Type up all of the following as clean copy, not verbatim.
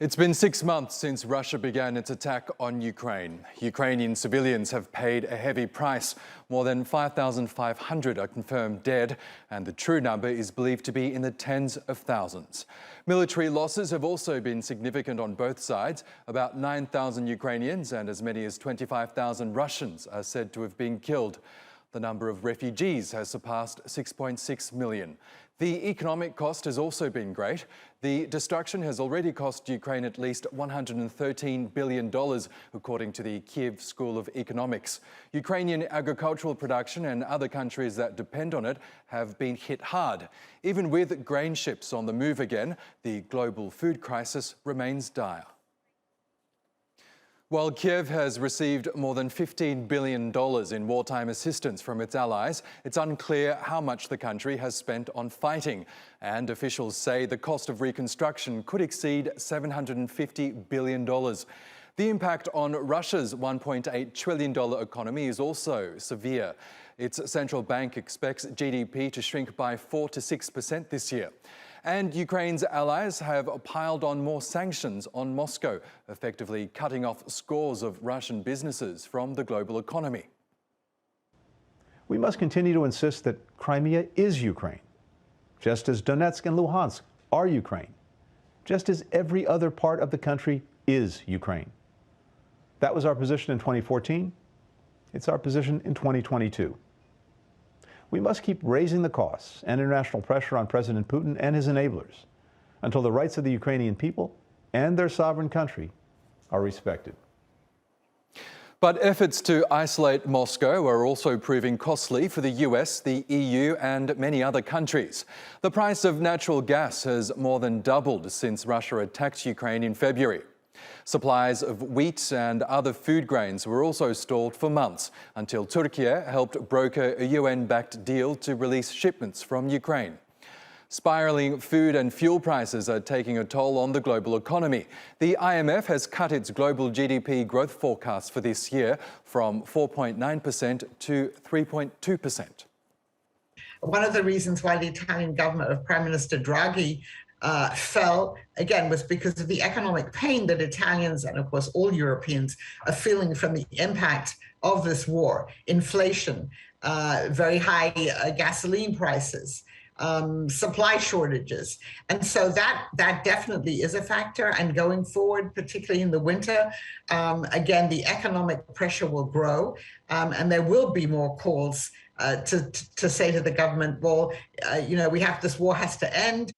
It's been 6 months since Russia began its attack on Ukraine. Ukrainian civilians have paid a heavy price. More than 5,500 are confirmed dead, and the true number is believed to be in the tens of thousands. Military losses have also been significant on both sides. About 9,000 Ukrainians and as many as 25,000 Russians are said to have been killed. The number of refugees has surpassed 6.6 million. The economic cost has also been great. The destruction has already cost Ukraine at least $113 billion, according to the Kyiv School of Economics. Ukrainian agricultural production and other countries that depend on it have been hit hard. Even with grain ships on the move again, the global food crisis remains dire. While Kyiv has received more than $15 billion in wartime assistance from its allies, it's unclear how much the country has spent on fighting. And officials say the cost of reconstruction could exceed $750 billion. The impact on Russia's $1.8 trillion economy is also severe. Its central bank expects GDP to shrink by 4 to 6% this year. And Ukraine's allies have piled on more sanctions on Moscow, effectively cutting off scores of Russian businesses from the global economy. We must continue to insist that Crimea is Ukraine, just as Donetsk and Luhansk are Ukraine, just as every other part of the country is Ukraine. That was our position in 2014. It's our position in 2022. We must keep raising the costs and international pressure on President Putin and his enablers until the rights of the Ukrainian people and their sovereign country are respected. But efforts to isolate Moscow are also proving costly for the US, the EU and many other countries. The price of natural gas has more than doubled since Russia attacked Ukraine in February. Supplies of wheat and other food grains were also stalled for months until Turkey helped broker a UN-backed deal to release shipments from Ukraine. Spiralling food and fuel prices are taking a toll on the global economy. The IMF has cut its global GDP growth forecast for this year from 4.9% to 3.2%. One of the reasons why the Italian government of Prime Minister Draghi fell, again, was because of the economic pain that Italians and, of course, all Europeans are feeling from the impact of this war. Inflation, very high gasoline prices, supply shortages. And so that definitely is a factor. And going forward, particularly in the winter, again, the economic pressure will grow and there will be more calls to say to the government, well, this war has to end.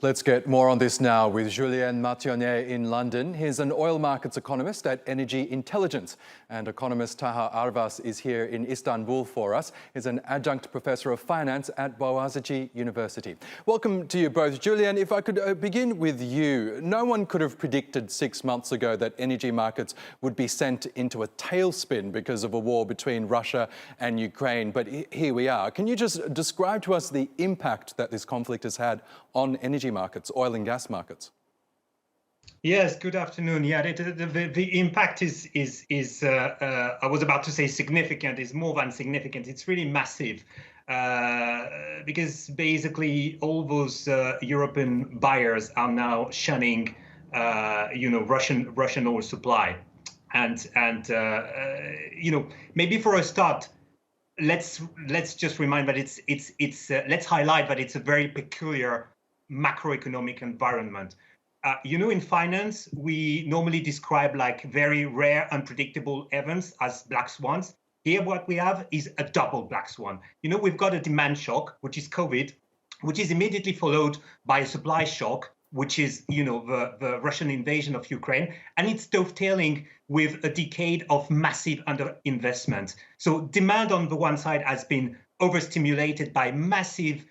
Let's get more on this now with Julien Mathonniere in London. He's an oil markets economist at Energy Intelligence, and economist Taha Arvas is here in Istanbul for us. He's an adjunct professor of finance at Boğaziçi University. Welcome to you both. Julien, if I could begin with you. No one could have predicted 6 months ago that energy markets would be sent into a tailspin because of a war between Russia and Ukraine, but here we are. Can you just describe to us the impact that this conflict has had on energy markets, oil and gas markets? Yes, good afternoon. Yeah, the impact is I was about to say significant, is more than significant. It's really massive because basically all those European buyers are now shunning, Russian oil supply, and maybe for a start, let's just remind that let's highlight that it's a very peculiar macroeconomic environment. In finance, we normally describe like very rare, unpredictable events as black swans. Here, what we have is a double black swan. We've got a demand shock, which is COVID, which is immediately followed by a supply shock, which is, the Russian invasion of Ukraine, and it's dovetailing with a decade of massive underinvestment. So demand on the one side has been overstimulated by massive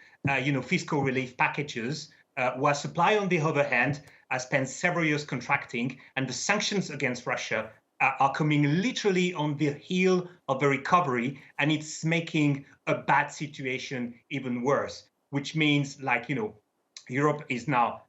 fiscal relief packages, while supply, on the other hand, has spent several years contracting, and the sanctions against Russia are coming literally on the heel of the recovery, and it's making a bad situation even worse, which means, Europe is now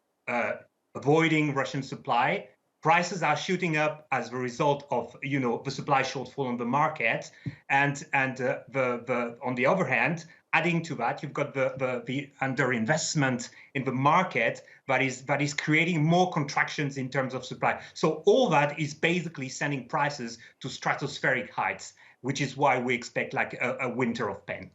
avoiding Russian supply. Prices are shooting up as a result of, the supply shortfall on the market, and on the other hand, Adding to that, you've got the underinvestment in the market that is creating more contractions in terms of supply. So all that is basically sending prices to stratospheric heights, which is why we expect like a winter of pain.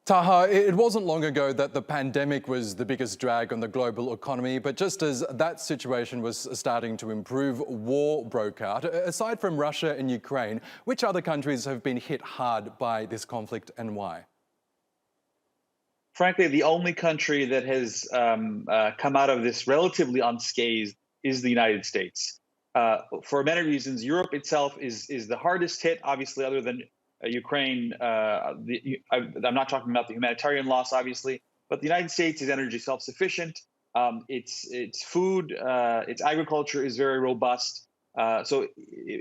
Taha, it wasn't long ago that the pandemic was the biggest drag on the global economy, but just as that situation was starting to improve, war broke out. Aside from Russia and Ukraine, which other countries have been hit hard by this conflict and why? Frankly, the only country that has come out of this relatively unscathed is the United States. For many reasons, Europe itself is the hardest hit, obviously, other than Ukraine. I'm not talking about the humanitarian loss, obviously, but the United States is energy self-sufficient. Its food, its agriculture is very robust. So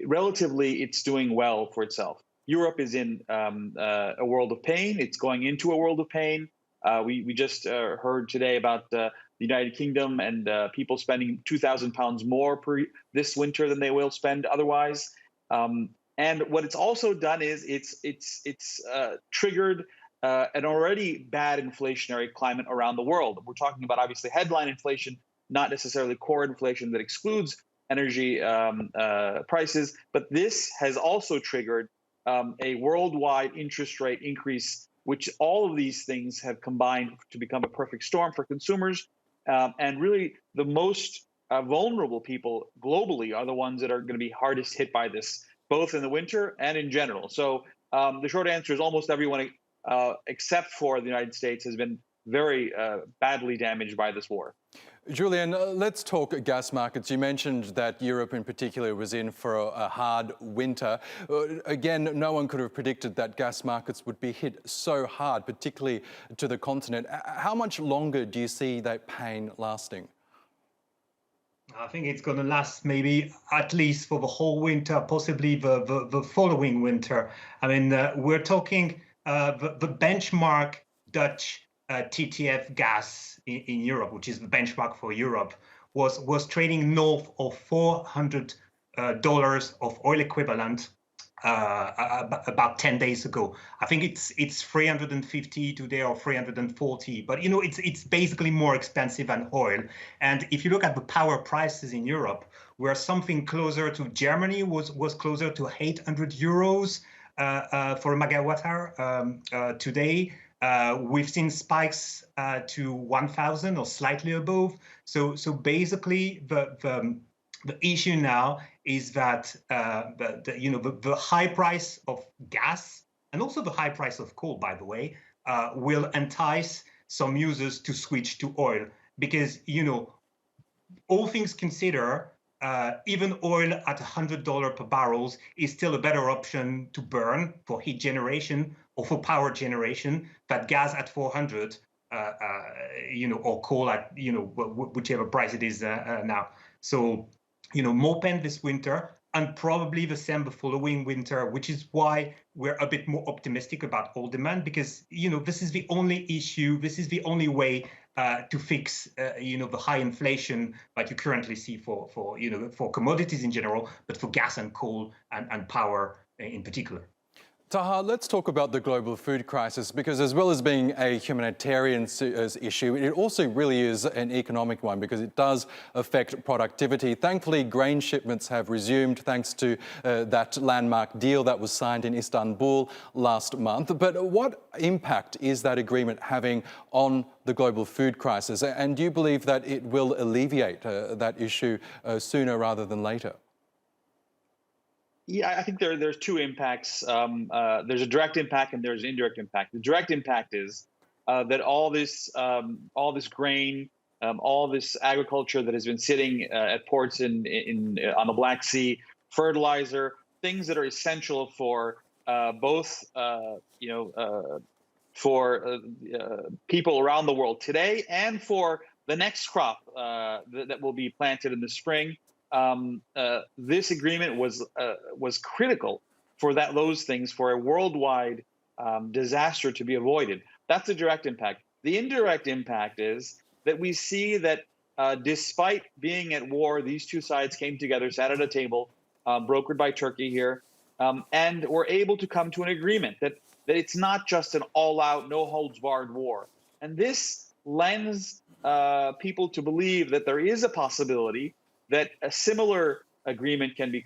relatively, it's doing well for itself. Europe is in a world of pain. It's going into a world of pain. We just heard today about the United Kingdom and people spending £2,000 more this winter than they will spend otherwise. And what it's also done is it's triggered an already bad inflationary climate around the world. We're talking about obviously headline inflation, not necessarily core inflation that excludes energy prices, but this has also triggered a worldwide interest rate increase, which all of these things have combined to become a perfect storm for consumers. And really, the most vulnerable people globally are the ones that are going to be hardest hit by this, both in the winter and in general. So the short answer is almost everyone, except for the United States, has been very badly damaged by this war. Julien, let's talk gas markets. You mentioned that Europe in particular was in for a hard winter. Again, no one could have predicted that gas markets would be hit so hard, particularly to the continent. How much longer do you see that pain lasting? I think it's going to last maybe at least for the whole winter, possibly the following winter. I mean, we're talking the benchmark Dutch TTF gas in Europe, which is the benchmark for Europe, was trading north of $400 of oil equivalent about 10 days ago. I think it's 350 today or 340, but you know it's basically more expensive than oil. And if you look at the power prices in Europe, where something closer to Germany was closer to 800 euros for a megawatt hour today. We've seen spikes to 1,000 or slightly above. So basically, the issue now is that the high price of gas and also the high price of coal, by the way, will entice some users to switch to oil because all things considered, even oil at $100 per barrel is still a better option to burn for heat generation or for power generation than gas at 400, or coal at whichever price it is now. So, more pain this winter and probably the same the following winter, which is why we're a bit more optimistic about oil demand because this is the only issue, this is the only way to fix the high inflation that you currently see for commodities in general, but for gas and coal and power in particular. Taha, let's talk about the global food crisis because as well as being a humanitarian issue, it also really is an economic one because it does affect productivity. Thankfully, grain shipments have resumed thanks to that landmark deal that was signed in Istanbul last month. But what impact is that agreement having on the global food crisis? And do you believe that it will alleviate that issue sooner rather than later? Yeah, I think there's two impacts. There's a direct impact and there's an indirect impact. The direct impact is that all this grain, all this agriculture that has been sitting at ports on the Black Sea, fertilizer, things that are essential for both for people around the world today and for the next crop that will be planted in the spring. This agreement was critical for those things, for a worldwide disaster to be avoided. That's the direct impact. The indirect impact is that we see that despite being at war, these two sides came together, sat at a table, brokered by Turkey here, and were able to come to an agreement that that it's not just an all-out, no-holds-barred war. And this lends people to believe that there is a possibility that a similar agreement can be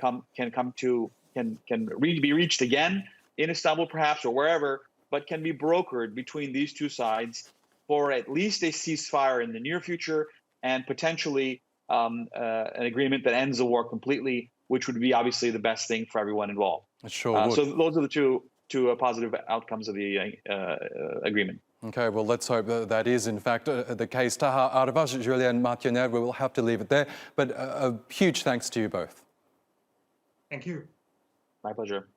reached again in Istanbul, perhaps, or wherever, but can be brokered between these two sides for at least a ceasefire in the near future and potentially an agreement that ends the war completely, which would be obviously the best thing for everyone involved. Sure would. So those are the two positive outcomes of the agreement. Okay, well, let's hope that is, in fact, the case. Taha, Arvas, Julien, Mathonniere, we will have to leave it there. But a huge thanks to you both. Thank you. My pleasure.